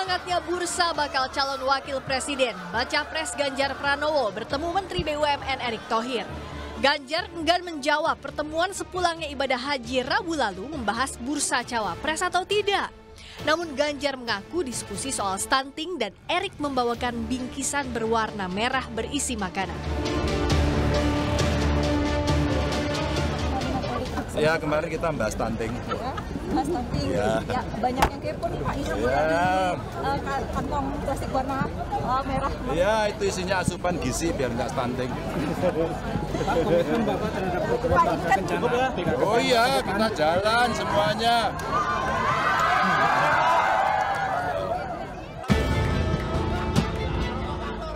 Semangatnya bursa bakal calon wakil presiden, Baca Pres Ganjar Pranowo bertemu Menteri BUMN Erick Thohir. Ganjar enggan menjawab pertemuan sepulangnya ibadah haji Rabu lalu membahas bursa cawapres atau tidak. Namun Ganjar mengaku diskusi soal stunting dan Erick membawakan bingkisan berwarna merah berisi makanan. Ya, kemarin kita bahas stunting. Bahas stunting. Ya, banyak yang kepo nih Pak Isu kantong plastik warna merah. Ya, itu isinya asupan gizi biar nggak stunting. Komitmen Bapak terhadap program Bapak cukup ya? Oh iya, kita jalan semuanya.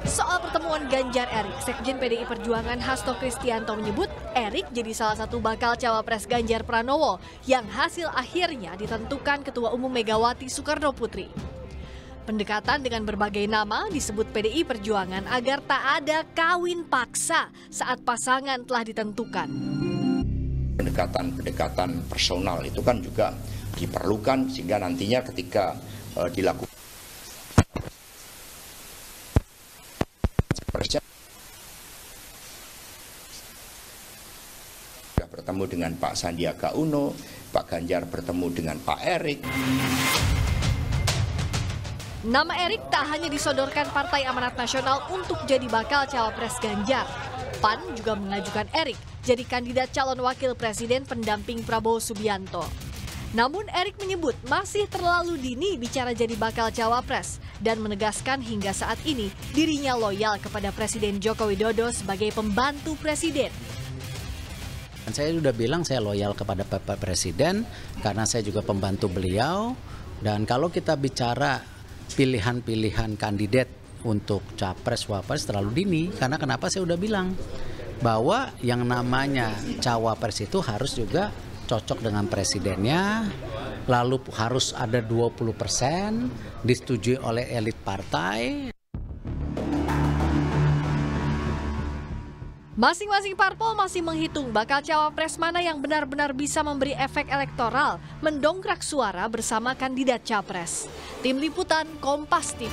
Soal pertemuan Ganjar Erick, Sekjen PDI Perjuangan Hasto Kristianto menyebut Erick jadi salah satu bakal cawapres Ganjar Pranowo yang hasil akhirnya ditentukan Ketua Umum Megawati Soekarno Putri. Pendekatan dengan berbagai nama disebut PDI Perjuangan agar tak ada kawin paksa saat pasangan telah ditentukan. Pendekatan personal itu kan juga diperlukan sehingga nantinya ketika dilakukan bertemu dengan Pak Sandiaga Uno, Pak Ganjar bertemu dengan Pak Erick. Nama Erick tak hanya disodorkan Partai Amanat Nasional untuk jadi bakal cawapres Ganjar. PAN juga mengajukan Erick jadi kandidat calon wakil presiden pendamping Prabowo Subianto. Namun Erick menyebut masih terlalu dini bicara jadi bakal cawapres dan menegaskan hingga saat ini dirinya loyal kepada Presiden Joko Widodo sebagai pembantu presiden. Saya sudah bilang saya loyal kepada Bapak Presiden karena saya juga pembantu beliau. Dan kalau kita bicara pilihan-pilihan kandidat untuk capres-wapres terlalu dini, karena kenapa saya sudah bilang bahwa yang namanya cawapres itu harus juga cocok dengan presidennya, lalu harus ada 20% disetujui oleh elit partai. Masing-masing parpol masih menghitung bakal cawapres mana yang benar-benar bisa memberi efek elektoral, mendongkrak suara bersama kandidat capres. Tim Liputan Kompas TV.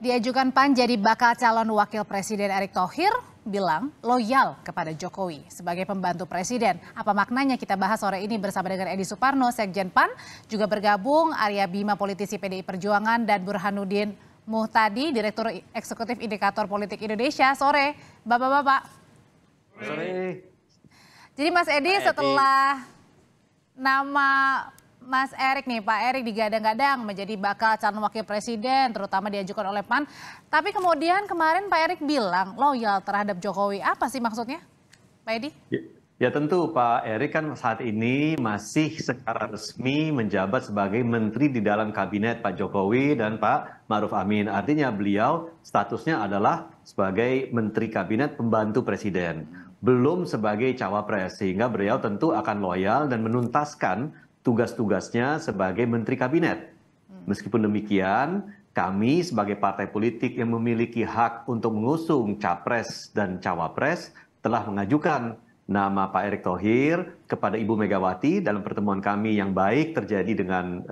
Diajukan PAN jadi bakal calon wakil presiden Erick Thohir bilang loyal kepada Jokowi sebagai pembantu presiden. Apa maknanya kita bahas sore ini bersama dengan Edi Suparno, Sekjen PAN, juga bergabung Arya Bima, politisi PDI Perjuangan, dan Burhanuddin Muhtadi, Direktur Eksekutif Indikator Politik Indonesia. Sore, Bapak-bapak. Sore. Jadi Mas Edi, setelah nama Mas Erick nih, Pak Erick digadang-gadang menjadi bakal calon wakil presiden, terutama diajukan oleh PAN. Tapi kemudian kemarin Pak Erick bilang loyal terhadap Jokowi. Apa sih maksudnya, Pak Edi? Ya tentu Pak Erick kan saat ini masih secara resmi menjabat sebagai menteri di dalam kabinet Pak Jokowi dan Pak Ma'ruf Amin. Artinya beliau statusnya adalah sebagai menteri kabinet pembantu presiden, belum sebagai cawapres, sehingga beliau tentu akan loyal dan menuntaskan tugas-tugasnya sebagai menteri kabinet. Meskipun demikian, kami sebagai partai politik yang memiliki hak untuk mengusung capres dan cawapres telah mengajukan nama Pak Erick Thohir kepada Ibu Megawati dalam pertemuan kami yang baik terjadi dengan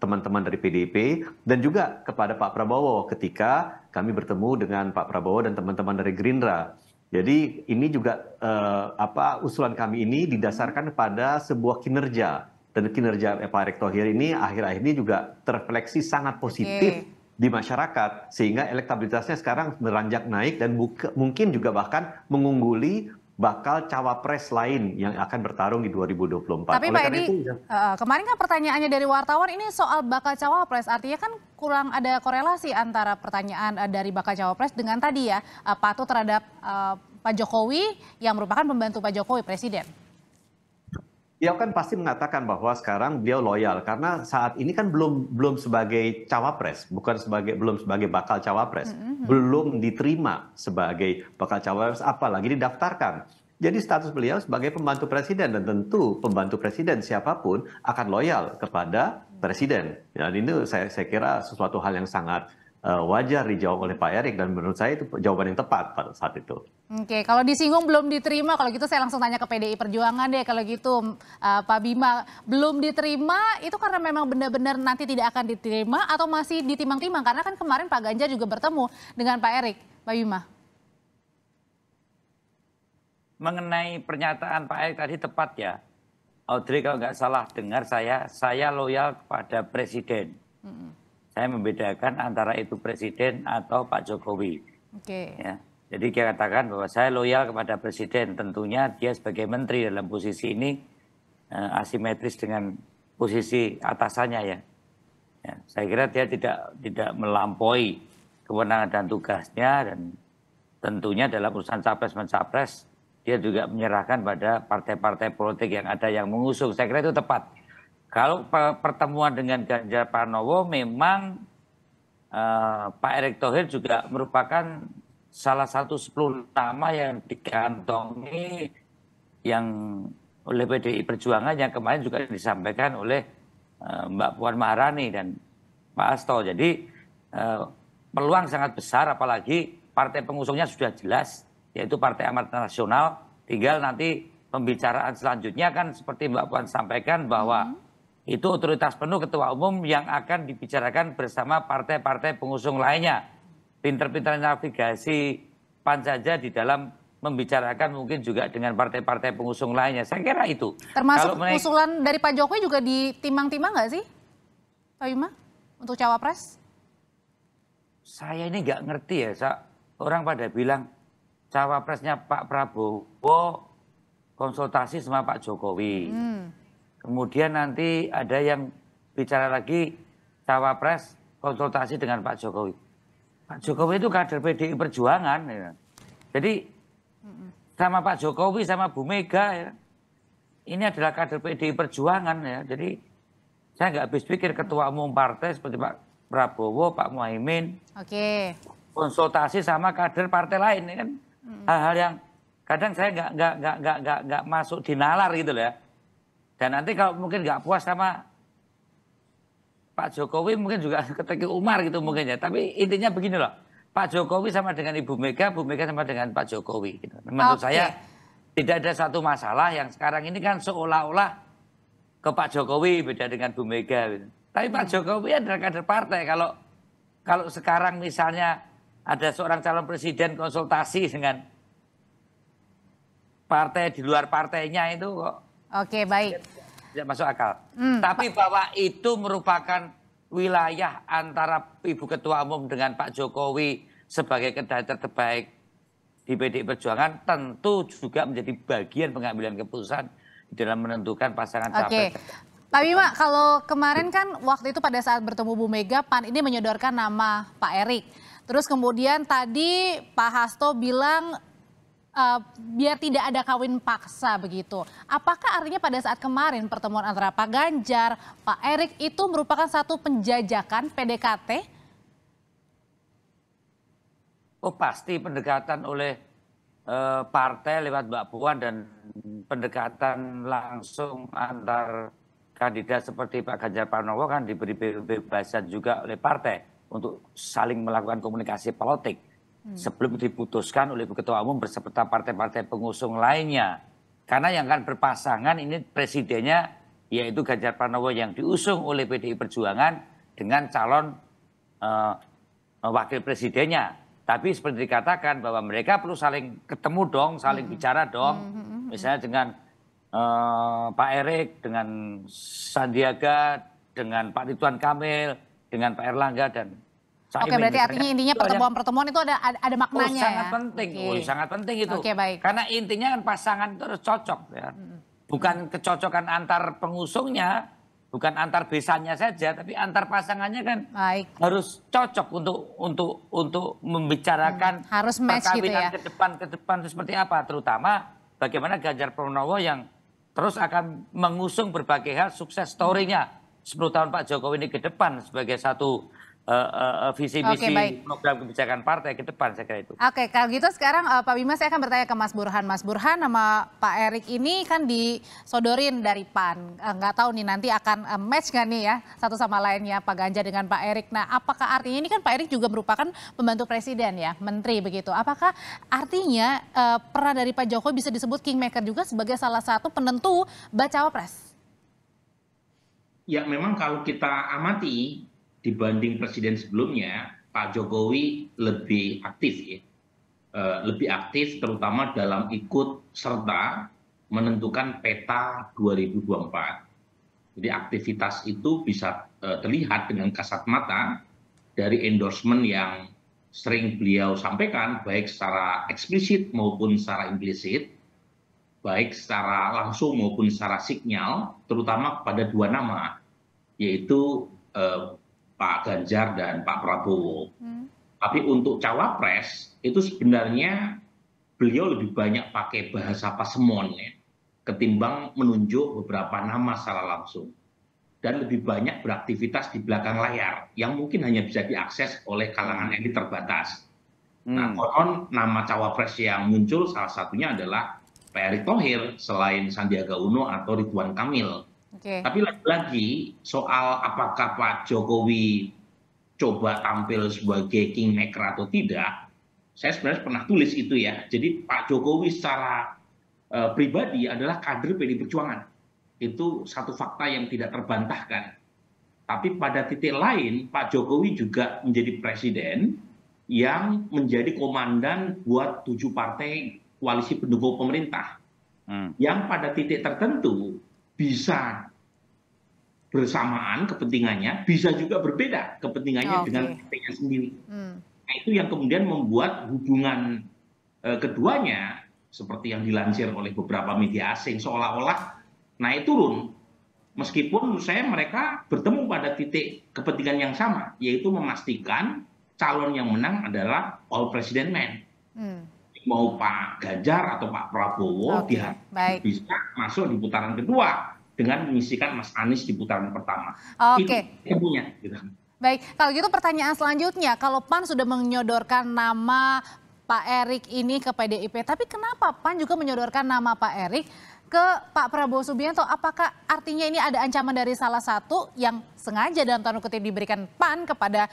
teman-teman dari PDIP dan juga kepada Pak Prabowo ketika kami bertemu dengan Pak Prabowo dan teman-teman dari Gerindra. Jadi ini juga usulan kami ini didasarkan pada sebuah kinerja, dan kinerja Pak Erick Thohir ini akhir-akhir ini juga terrefleksi sangat positif di masyarakat sehingga elektabilitasnya sekarang beranjak naik dan mungkin juga bahkan mengungguli bakal cawapres lain yang akan bertarung di 2024. Tapi Pak Edi, kemarin kan pertanyaannya dari wartawan ini soal bakal cawapres, artinya kan kurang ada korelasi antara pertanyaan dari bakal cawapres dengan tadi ya, patuh terhadap Pak Jokowi yang merupakan pembantu Pak Jokowi presiden. Dia kan pasti mengatakan bahwa sekarang beliau loyal karena saat ini kan belum sebagai cawapres, belum sebagai bakal cawapres, belum diterima sebagai bakal cawapres, apalagi didaftarkan. Jadi status beliau sebagai pembantu presiden dan tentu pembantu presiden siapapun akan loyal kepada presiden. Dan ini saya kira sesuatu hal yang sangat wajar dijawab oleh Pak Erik, dan menurut saya itu jawaban yang tepat pada saat itu. Oke, kalau disinggung belum diterima, kalau gitu saya langsung tanya ke PDI Perjuangan deh. Kalau gitu Pak Bima, belum diterima itu karena memang benar-benar nanti tidak akan diterima atau masih ditimang-timang? Karena kan kemarin Pak Ganjar juga bertemu dengan Pak Erik. Pak Bima. Mengenai pernyataan Pak Erik tadi tepat ya. Audrey kalau nggak salah dengar saya loyal kepada Presiden. Saya membedakan antara itu Presiden atau Pak Jokowi. Oke. Ya. Jadi dia katakan bahwa saya loyal kepada Presiden. Tentunya dia sebagai menteri dalam posisi ini asimetris dengan posisi atasannya ya. Ya, saya kira dia tidak melampaui kewenangan dan tugasnya, dan tentunya dalam urusan capres-mencapres dia juga menyerahkan pada partai-partai politik yang ada yang mengusung. Saya kira itu tepat. Kalau pertemuan dengan Ganjar Pranowo memang Pak Erick Thohir juga merupakan salah satu 10 nama yang dikantongi yang oleh PDI Perjuangan yang kemarin juga disampaikan oleh Mbak Puan Maharani dan Pak Hasto. Jadi peluang sangat besar, apalagi partai pengusungnya sudah jelas, yaitu Partai Amanat Nasional. Tinggal nanti pembicaraan selanjutnya kan seperti Mbak Puan sampaikan bahwa itu otoritas penuh Ketua Umum yang akan dibicarakan bersama partai-partai pengusung lainnya. Pinter-pinter navigasi PAN saja di dalam membicarakan mungkin juga dengan partai-partai pengusung lainnya. Saya kira itu. Termasuk usulan dari Pak Jokowi juga ditimang-timang nggak sih, Pak Bima, untuk cawapres? Saya ini nggak ngerti ya. Orang pada bilang cawapresnya Pak Prabowo konsultasi sama Pak Jokowi. Kemudian nanti ada yang bicara lagi cawapres konsultasi dengan Pak Jokowi. Pak Jokowi itu kader PDI Perjuangan. Ya. Jadi sama Pak Jokowi sama Bu Mega ya. Ini adalah kader PDI Perjuangan ya. Jadi saya nggak habis pikir ketua umum partai seperti Pak Prabowo, Pak Muhaimin. Oke. Konsultasi sama kader partai lain ya kan. Hal-hal yang kadang saya nggak masuk di nalar gitu loh ya. Dan nanti kalau mungkin nggak puas sama Pak Jokowi mungkin juga ketika Umar gitu mungkin ya. Tapi intinya begini loh. Pak Jokowi sama dengan Ibu Mega sama dengan Pak Jokowi. Gitu. Menurut saya tidak ada satu masalah yang sekarang ini kan seolah-olah ke Pak Jokowi beda dengan Bu Mega. Gitu. Tapi Pak Jokowi adalah kader partai. Kalau sekarang misalnya ada seorang calon presiden konsultasi dengan partai di luar partainya itu kok. Oke, baik. Tidak masuk akal. Tapi bahwa itu merupakan wilayah antara Ibu Ketua Umum dengan Pak Jokowi sebagai kandidat terbaik di PDI Perjuangan tentu juga menjadi bagian pengambilan keputusan di dalam menentukan pasangan capres. Pak Bima, kalau kemarin kan waktu itu pada saat bertemu Bu Mega, PAN ini menyodorkan nama Pak Erik. Terus kemudian tadi Pak Hasto bilang biar tidak ada kawin paksa begitu. Apakah artinya pada saat kemarin pertemuan antara Pak Ganjar, Pak Erik itu merupakan satu penjajakan PDKT? Oh pasti pendekatan oleh partai lewat Mbak Puan dan pendekatan langsung antar kandidat seperti Pak Ganjar Pranowo kan diberi kebebasan juga oleh partai untuk saling melakukan komunikasi politik. Sebelum diputuskan oleh Ketua Umum beserta partai-partai pengusung lainnya. Karena yang akan berpasangan ini presidennya yaitu Ganjar Pranowo yang diusung oleh PDI Perjuangan dengan calon wakil presidennya. Tapi seperti dikatakan bahwa mereka perlu saling ketemu dong, saling bicara dong. Misalnya dengan Pak Erik, dengan Sandiaga, dengan Pak Ridwan Kamil, dengan Pak Erlangga dan Oke, berarti artinya intinya pertemuan-pertemuan itu ada maknanya sangat penting. Sangat penting itu. Oke, baik. Karena intinya kan pasangan itu harus cocok ya. Bukan kecocokan antar pengusungnya, bukan antar besannya saja, tapi antar pasangannya kan harus cocok untuk membicarakan harus match gitu ya. ke depan itu seperti apa, terutama bagaimana Ganjar Pranowo yang terus akan mengusung berbagai hal sukses story-nya 10 tahun Pak Jokowi ini ke depan sebagai satu visi misi baik. program kebijakan partai ke depan, saya kira itu. Oke, kalau gitu sekarang Pak Bima saya akan bertanya ke Mas Burhan. Mas Burhan, nama Pak Erik ini kan disodorin dari PAN. Nggak tahu nih nanti akan match nggak nih ya satu sama lainnya Pak Ganjar dengan Pak Erik. Nah, apakah artinya ini kan Pak Erik juga merupakan pembantu presiden ya, menteri begitu. Apakah artinya peran dari Pak Jokowi bisa disebut kingmaker juga sebagai salah satu penentu bacawa pres? Ya, memang kalau kita amati dibanding presiden sebelumnya, Pak Jokowi lebih aktif ya. Lebih aktif terutama dalam ikut serta menentukan peta 2024. Jadi aktivitas itu bisa terlihat dengan kasat mata dari endorsement yang sering beliau sampaikan, baik secara eksplisit maupun secara implisit, baik secara langsung maupun secara sinyal, terutama pada dua nama, yaitu Pak Ganjar dan Pak Prabowo. Tapi untuk cawapres itu sebenarnya beliau lebih banyak pakai bahasa pasemon ya, ketimbang menunjuk beberapa nama secara langsung. Dan lebih banyak beraktivitas di belakang layar yang mungkin hanya bisa diakses oleh kalangan elit terbatas. Nah, konon nama cawapres yang muncul salah satunya adalah Pak Erick Thohir selain Sandiaga Uno atau Ridwan Kamil. Tapi lagi-lagi soal apakah Pak Jokowi coba tampil sebagai kingmaker atau tidak, saya sebenarnya pernah tulis itu ya. Jadi Pak Jokowi secara pribadi adalah kader PD Perjuangan. Itu satu fakta yang tidak terbantahkan. Tapi pada titik lain Pak Jokowi juga menjadi presiden yang menjadi komandan buat 7 partai koalisi pendukung pemerintah. Yang pada titik tertentu bisa bersamaan kepentingannya, bisa juga berbeda kepentingannya dengan partai sendiri. Nah, itu yang kemudian membuat hubungan keduanya, seperti yang dilansir oleh beberapa media asing, seolah-olah naik turun. Meskipun menurut saya mereka bertemu pada titik kepentingan yang sama, yaitu memastikan calon yang menang adalah all president man. Mau Pak Ganjar atau Pak Prabowo bisa masuk di putaran kedua dengan mengisikan Mas Anies di putaran pertama. Itu punya. Gitu. Baik, kalau gitu pertanyaan selanjutnya, kalau PAN sudah menyodorkan nama Pak Erik ini ke PDIP, tapi kenapa PAN juga menyodorkan nama Pak Erik ke Pak Prabowo Subianto? Apakah artinya ini ada ancaman dari salah satu yang sengaja dalam tanda kutip diberikan PAN kepada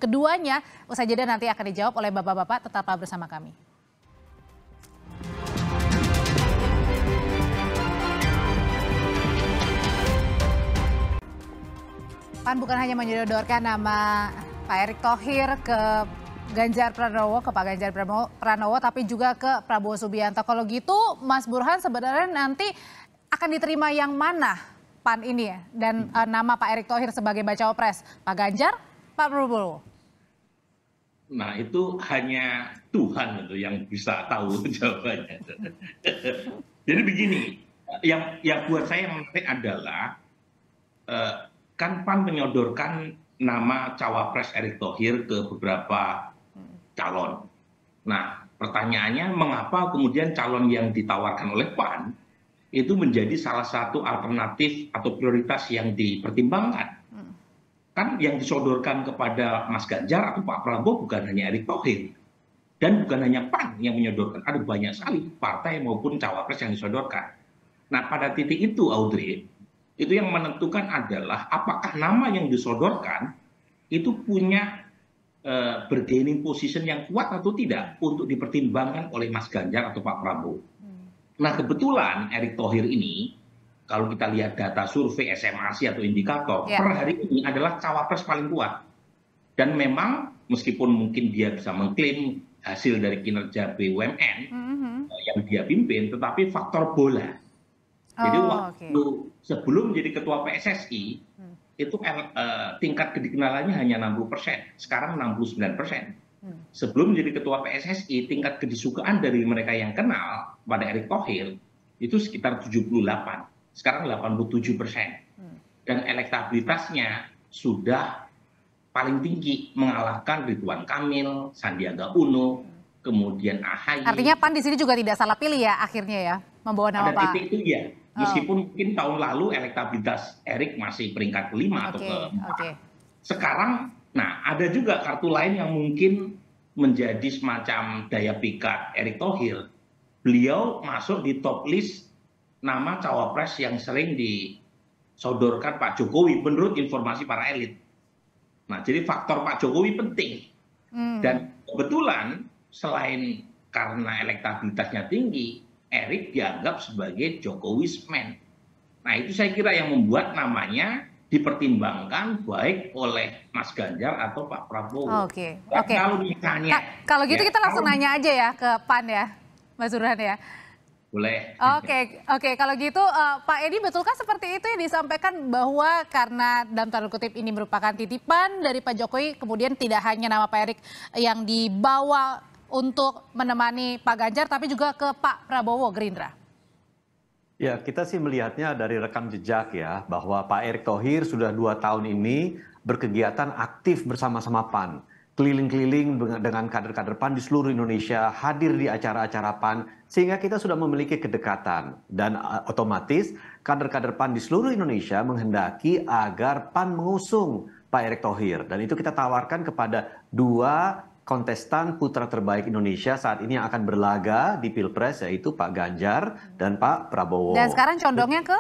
keduanya? Usai jeda nanti akan dijawab oleh bapak-bapak, tetaplah bersama kami. PAN bukan hanya menyodorkan nama Pak Erick Thohir ke Ganjar Pranowo, ke Pak Ganjar Pranowo, tapi juga ke Prabowo Subianto. Kalau gitu, Mas Burhan sebenarnya nanti akan diterima yang mana PAN ini ya? Dan nama Pak Erick Thohir sebagai bacawa pres, Pak Ganjar, Pak Prabowo? Nah, itu hanya Tuhan itu yang bisa tahu jawabannya. Jadi begini, yang buat saya menarik adalah kan PAN menyodorkan nama cawapres Erick Thohir ke beberapa calon. Nah, pertanyaannya mengapa kemudian calon yang ditawarkan oleh PAN itu menjadi salah satu alternatif atau prioritas yang dipertimbangkan? Kan yang disodorkan kepada Mas Ganjar atau Pak Prabowo bukan hanya Erick Thohir. Dan bukan hanya PAN yang menyodorkan, ada banyak sekali partai maupun cawapres yang disodorkan. Nah, pada titik itu, Audrey, itu yang menentukan adalah apakah nama yang disodorkan itu punya bargaining position yang kuat atau tidak untuk dipertimbangkan oleh Mas Ganjar atau Pak Prabowo. Nah, kebetulan Erick Thohir ini, kalau kita lihat data survei SMASI atau indikator, per hari ini adalah cawapres paling kuat. Dan memang meskipun mungkin dia bisa mengklaim hasil dari kinerja BUMN yang dia pimpin, tetapi faktor bola. Jadi waktu sebelum jadi ketua PSSI, itu tingkat kedikenalannya hanya 60%, sekarang 69%. Sebelum jadi ketua PSSI, tingkat kedisukaan dari mereka yang kenal pada Erick Thohir itu sekitar 78%, sekarang 87%. Dan elektabilitasnya sudah paling tinggi, mengalahkan Ridwan Kamil, Sandiaga Uno, kemudian AHY. Artinya PAN di sini juga tidak salah pilih ya akhirnya ya, membawa nama Pak. Pada titik itu ya. Meskipun mungkin tahun lalu elektabilitas Erick masih peringkat ke-5 atau ke-4. Sekarang Nah, ada juga kartu lain yang mungkin menjadi semacam daya pikat Erick Thohir. Beliau masuk di top list nama cawapres yang sering disodorkan Pak Jokowi menurut informasi para elit. Nah, jadi faktor Pak Jokowi penting. Dan kebetulan selain karena elektabilitasnya tinggi, Erick dianggap sebagai Jokowisman. Nah, itu saya kira yang membuat namanya dipertimbangkan baik oleh Mas Ganjar atau Pak Prabowo. Oke. Kalau misalnya, kalau gitu kita langsung nanya aja ya ke PAN ya, Mas Burhan ya. Boleh. Oke. Kalau gitu Pak Edi, betulkah seperti itu yang disampaikan bahwa karena dalam tanda kutip ini merupakan titipan dari Pak Jokowi, kemudian tidak hanya nama Pak Erick yang dibawa untuk menemani Pak Ganjar, tapi juga ke Pak Prabowo Gerindra? Ya, kita sih melihatnya dari rekam jejak ya, bahwa Pak Erick Thohir sudah 2 tahun ini berkegiatan aktif bersama-sama PAN. Keliling-keliling dengan kader-kader PAN di seluruh Indonesia, hadir di acara-acara PAN, sehingga kita sudah memiliki kedekatan. Dan otomatis kader-kader PAN di seluruh Indonesia menghendaki agar PAN mengusung Pak Erick Thohir. Dan itu kita tawarkan kepada 2 kontestan putra terbaik Indonesia saat ini yang akan berlaga di Pilpres, yaitu Pak Ganjar dan Pak Prabowo. Dan sekarang condongnya ke?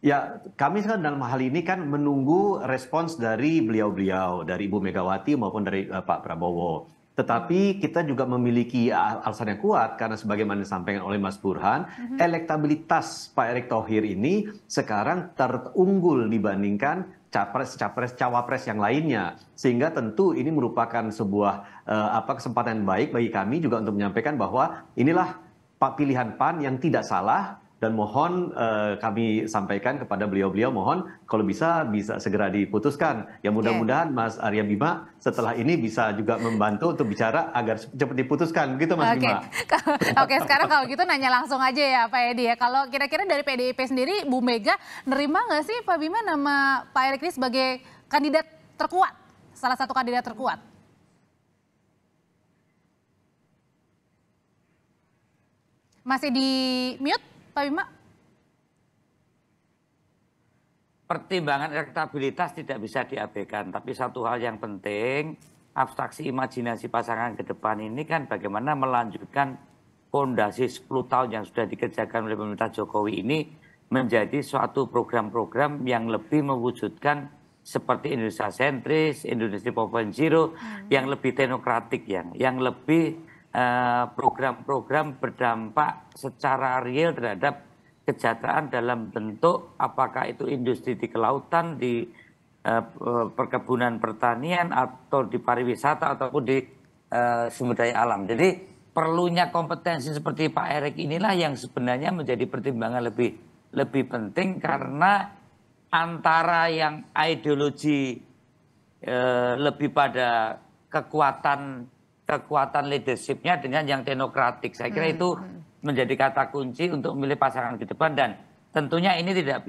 Ya, kami kan dalam hal ini kan menunggu respons dari beliau-beliau, dari Ibu Megawati maupun dari Pak Prabowo. Tetapi kita juga memiliki alasan yang kuat karena sebagaimana disampaikan oleh Mas Burhan, elektabilitas Pak Erick Thohir ini sekarang terunggul dibandingkan cawapres yang lainnya, sehingga tentu ini merupakan sebuah kesempatan yang baik bagi kami juga untuk menyampaikan bahwa inilah pilihan PAN yang tidak salah, dan mohon kami sampaikan kepada beliau-beliau, mohon kalau bisa segera diputuskan. Ya mudah-mudahan Mas Arya Bima setelah ini bisa juga membantu untuk bicara agar cepat diputuskan, begitu Mas Bima. Oke, sekarang kalau gitu nanya langsung aja ya Pak Edi ya. Kalau kira-kira dari PDIP sendiri, Bu Mega nerima nggak sih Pak Bima nama Pak Erick ini sebagai kandidat terkuat, salah satu kandidat terkuat? Masih di mute Pak Bima? Pertimbangan elektabilitas tidak bisa diabaikan, tapi satu hal yang penting, abstraksi imajinasi pasangan ke depan ini kan bagaimana melanjutkan fondasi 10 tahun yang sudah dikerjakan oleh pemerintah Jokowi ini menjadi suatu program-program yang lebih mewujudkan seperti Indonesia sentris, Indonesia 4.0, yang lebih teknokratik, yang lebih program-program berdampak secara real terhadap kesejahteraan dalam bentuk apakah itu industri di kelautan, di perkebunan pertanian, atau di pariwisata, ataupun di sumber daya alam. Jadi perlunya kompetensi seperti Pak Erick inilah yang sebenarnya menjadi pertimbangan lebih penting, karena antara yang ideologi lebih pada kekuatan leadershipnya dengan yang teknokratik. Saya kira itu menjadi kata kunci untuk memilih pasangan ke depan, dan tentunya ini tidak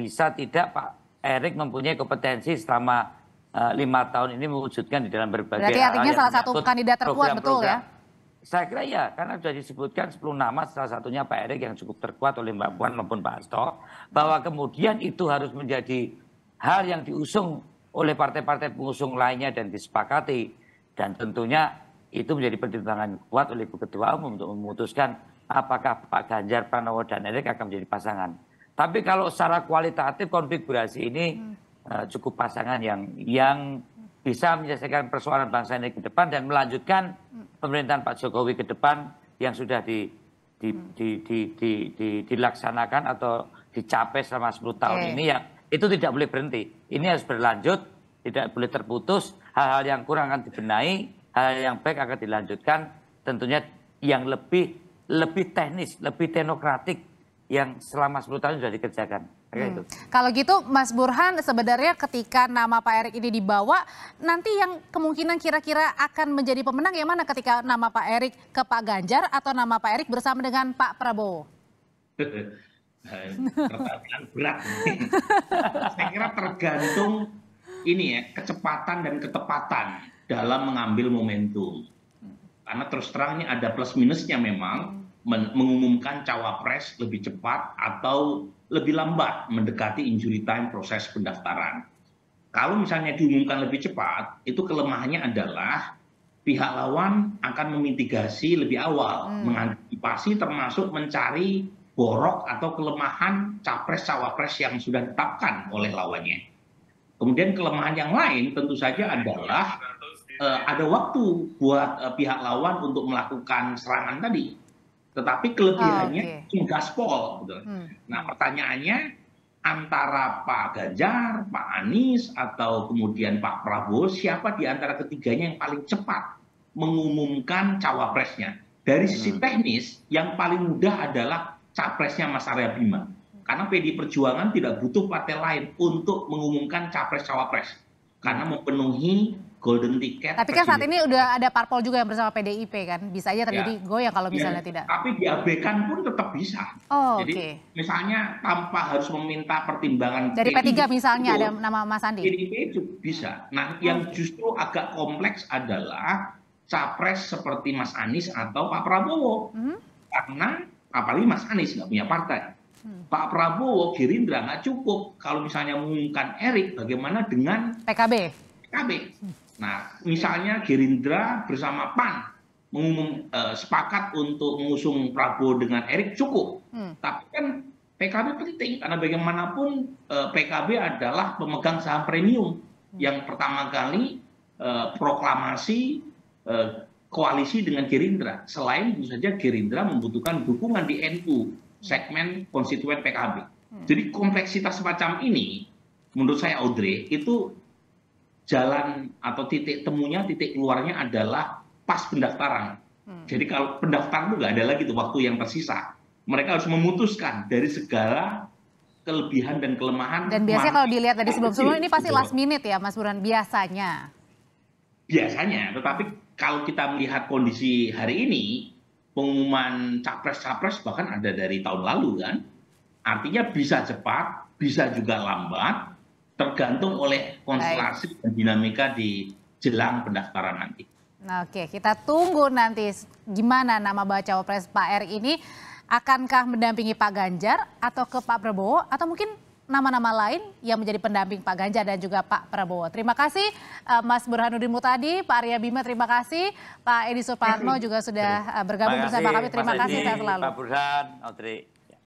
Pak Erick mempunyai kompetensi selama 5 tahun ini mewujudkan di dalam berbagai berarti artinya salah satu kandidat terkuat, betul ya? Saya kira ya, karena sudah disebutkan 10 nama, salah satunya Pak Erick yang cukup terkuat oleh Mbak Puan maupun Pak Hasto, bahwa kemudian itu harus menjadi hal yang diusung oleh partai-partai pengusung lainnya dan disepakati, dan tentunya itu menjadi pertimbangan kuat oleh Ibu Ketua Umum untuk memutuskan apakah Pak Ganjar Pranowo dan Erick akan menjadi pasangan. Tapi kalau secara kualitatif konfigurasi ini cukup pasangan yang bisa menyelesaikan persoalan bangsa ini ke depan dan melanjutkan pemerintahan Pak Jokowi ke depan yang sudah dilaksanakan atau dicapai selama 10 tahun ini, yang itu tidak boleh berhenti. Ini harus berlanjut, tidak boleh terputus. Hal-hal yang kurang akan dibenahi, hal yang baik akan dilanjutkan, tentunya yang lebih teknis, lebih teknokratik yang selama 10 tahun sudah dikerjakan. Gitu. Kalau gitu Mas Burhan, sebenarnya ketika nama Pak Erick ini dibawa, nanti yang kemungkinan kira-kira akan menjadi pemenang yang mana ketika nama Pak Erick ke Pak Ganjar atau nama Pak Erick bersama dengan Pak Prabowo? Pertanyaan berat. Saya kira tergantung ini ya, kecepatan dan ketepatan dalam mengambil momentum. Karena terus terang ini ada plus minusnya memang, mengumumkan cawapres lebih cepat atau lebih lambat mendekati injury time proses pendaftaran. kalau misalnya diumumkan lebih cepat, itu kelemahannya adalah pihak lawan akan memitigasi lebih awal, mengantisipasi termasuk mencari borok atau kelemahan capres-cawapres yang sudah ditetapkan oleh lawannya. Kemudian kelemahan yang lain tentu saja adalah ada waktu buat pihak lawan untuk melakukan serangan tadi. Tetapi kelebihannya gaspol. Nah, pertanyaannya antara Pak Ganjar, Pak Anies, atau kemudian Pak Prabowo, siapa di antara ketiganya yang paling cepat mengumumkan cawapresnya? Dari sisi teknis, yang paling mudah adalah capresnya Mas Arya Bima. Karena PD Perjuangan tidak butuh partai lain untuk mengumumkan capres-cawapres. Karena memenuhi golden ticket. Tapi kan saat ini udah ada parpol juga yang bersama PDIP kan, bisa aja terjadi goyang kalau misalnya tidak. Tapi diabaikan pun tetap bisa. Jadi misalnya tanpa harus meminta pertimbangan dari P3 misalnya ada nama Mas Andi. PDIP itu bisa. Nah, yang justru agak kompleks adalah capres seperti Mas Anies atau Pak Prabowo. Karena apalagi Mas Anies nggak punya partai. Pak Prabowo, Gerindra nggak cukup. Kalau misalnya mengumumkan Erik, bagaimana dengan PKB? Nah, misalnya Gerindra bersama PAN sepakat untuk mengusung Prabowo dengan Erik cukup. Tapi kan PKB penting karena bagaimanapun PKB adalah pemegang saham premium yang pertama kali proklamasi koalisi dengan Gerindra. Selain tentu saja Gerindra membutuhkan dukungan di NU segmen konstituen PKB. Jadi kompleksitas semacam ini menurut saya Audrey itu jalan atau titik temunya, titik keluarnya adalah pas pendaftaran. Jadi kalau pendaftaran itu nggak ada lagi tuh waktu yang tersisa. Mereka harus memutuskan dari segala kelebihan dan kelemahan. Dan biasanya kalau dilihat dari sebelum-sebelum ini pasti last minute ya Mas Burhan, biasanya. Biasanya, tetapi kalau kita melihat kondisi hari ini, pengumuman capres-capres bahkan ada dari tahun lalu kan. Artinya bisa cepat, bisa juga lambat, tergantung oleh konstelasi dan dinamika di jelang pendaftaran nanti. Oke, kita tunggu nanti gimana nama bacawa pres Pak Erik ini, akankah mendampingi Pak Ganjar atau ke Pak Prabowo atau mungkin nama-nama lain yang menjadi pendamping Pak Ganjar dan juga Pak Prabowo. Terima kasih Mas Burhanuddin Muhtadi, Pak Arya Bima terima kasih, Pak Edi Suparno juga sudah bergabung bersama kami. Terima kasih, sehat selalu. Pak Burhan, Audrey.